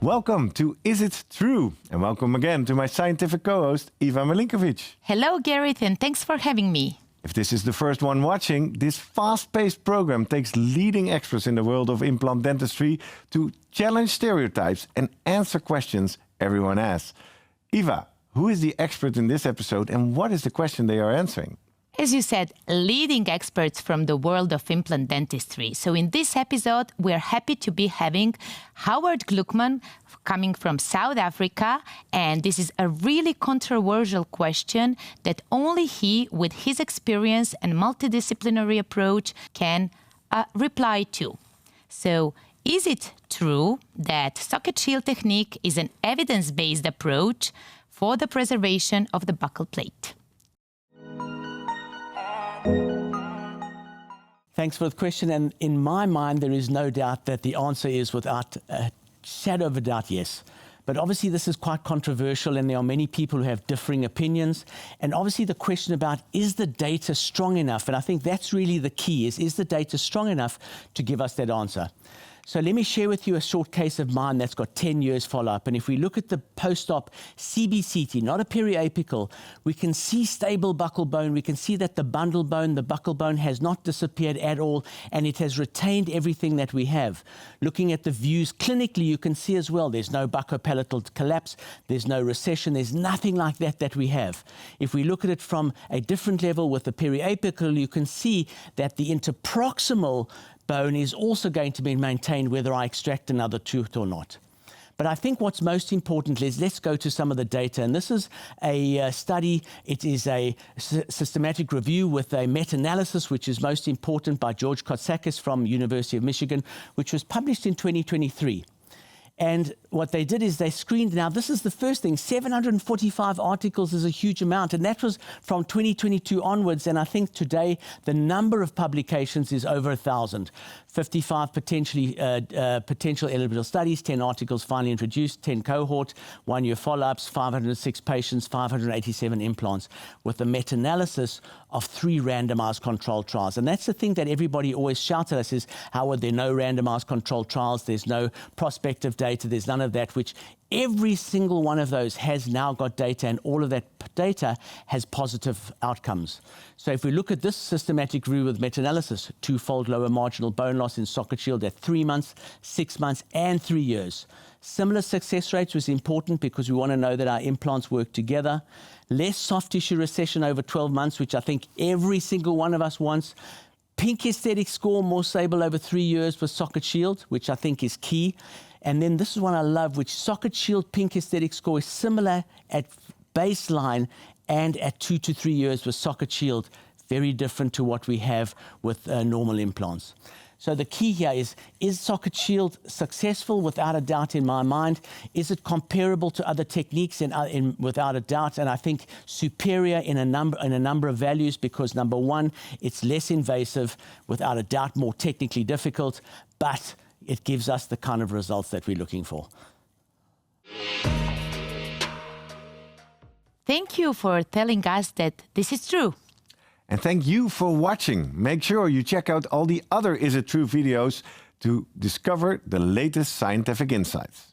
Welcome to Is It True? And welcome again to my scientific co-host, Eva Milinkovic. Hello, Gareth, and thanks for having me. If this is the first one watching, this fast-paced program takes leading experts in the world of implant dentistry to challenge stereotypes and answer questions everyone asks. Eva, who is the expert in this episode and what is the question they are answering? As you said, leading experts from the world of implant dentistry. So in this episode, we're happy to be having Howard Gluckman coming from South Africa. And this is a really controversial question that only he, with his experience and multidisciplinary approach, can reply to. So, is it true that socket shield technique is an evidence-based approach for the preservation of the buccal plate? Thanks for the question. And in my mind, there is no doubt that the answer is without a shadow of a doubt, yes. But obviously, this is quite controversial, and there are many people who have differing opinions. And obviously, the question about, is the data strong enough? And I think that's really the key, is the data strong enough to give us that answer? So let me share with you a short case of mine that's got 10 years follow-up. And if we look at the post-op CBCT, not a periapical, we can see stable buccal bone. We can see that the bundle bone, the buccal bone, has not disappeared at all, and it has retained everything that we have. Looking at the views clinically, you can see as well, there's no buccopalatal collapse, there's no recession, there's nothing like that we have. If we look at it from a different level with the periapical, you can see that the interproximal bone is also going to be maintained whether I extract another tooth or not. But I think what's most important is let's go to some of the data. And this is a study. It is a systematic review with a meta-analysis, which is most important, by George Kotsakis from University of Michigan, which was published in 2023. And what they did is they screened, now this is the first thing, 745 articles is a huge amount, and that was from 2022 onwards, and I think today the number of publications is over 1,000. 55 potential eligible studies, 10 articles finally introduced, 10 cohort, 1-year follow-ups, 506 patients, 587 implants, with a meta-analysis of 3 randomized controlled trials. And that's the thing that everybody always shouts at us is, how are there no randomized controlled trials? There's no prospective data, there's none of that, which every single one of those has now got data, and all of that data has positive outcomes. So if we look at this systematic review with meta-analysis, 2-fold lower marginal bone loss in socket shield at 3 months, 6 months, and 3 years. Similar success rates was important because we want to know that our implants work together. Less soft tissue recession over 12 months, which I think every single one of us wants. Pink aesthetic score, more stable over 3 years with socket shield, which I think is key. And then this is one I love, which socket shield pink aesthetic score is similar at baseline and at 2 to 3 years with socket shield. Very different to what we have with normal implants. So the key here is socket shield successful? Without a doubt in my mind. Is it comparable to other techniques? Without a doubt. And I think superior in a number of values because, number one, it's less invasive, without a doubt more technically difficult, but it gives us the kind of results that we're looking for. Thank you for telling us that this is true. And thank you for watching. Make sure you check out all the other Is It True videos to discover the latest scientific insights.